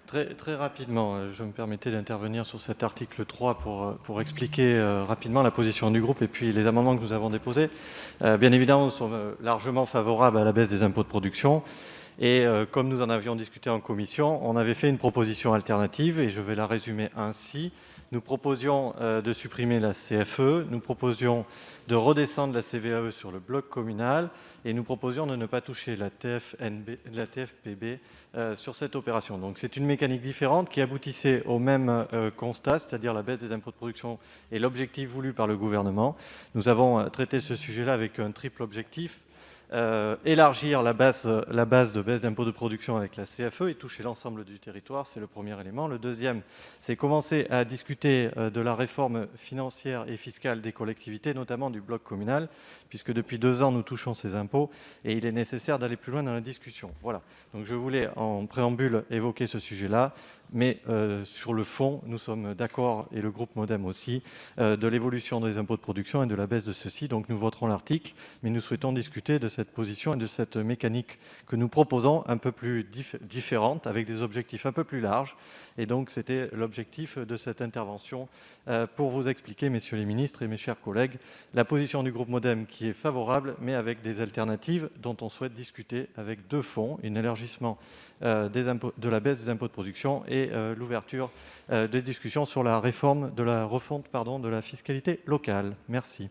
Très rapidement, je me permettais d'intervenir sur cet article 3 pour expliquer rapidement la position du groupe et puis les amendements que nous avons déposés. Bien évidemment, nous sommes largement favorables à la baisse des impôts de production. Et comme nous en avions discuté en commission, on avait fait une proposition alternative et je vais la résumer ainsi. Nous proposions de supprimer la CFE, nous proposions de redescendre la CVAE sur le bloc communal et nous proposions de ne pas toucher la TFPB sur cette opération. Donc c'est une mécanique différente qui aboutissait au même constat, c'est-à-dire la baisse des impôts de production et l'objectif voulu par le gouvernement. Nous avons traité ce sujet-là avec un triple objectif. Élargir la base de baisse d'impôt de production avec la CFE et toucher l'ensemble du territoire, c'est le premier élément. Le deuxième, c'est commencer à discuter de la réforme financière et fiscale des collectivités, notamment du bloc communal, puisque depuis 2 ans, nous touchons ces impôts et il est nécessaire d'aller plus loin dans la discussion. Voilà, donc je voulais en préambule évoquer ce sujet-là, mais sur le fond, nous sommes d'accord, et le groupe MODEM aussi, de l'évolution des impôts de production et de la baisse de ceux-ci. Donc nous voterons l'article, mais nous souhaitons discuter de cette position et de cette mécanique que nous proposons un peu plus différente, avec des objectifs un peu plus larges. Et donc c'était l'objectif de cette intervention pour vous expliquer, messieurs les ministres et mes chers collègues, la position du groupe MODEM qui est favorable, mais avec des alternatives dont on souhaite discuter avec 2 fonds, un élargissement de la baisse des impôts de production et l'ouverture des discussions sur la refonte de la fiscalité locale. Merci.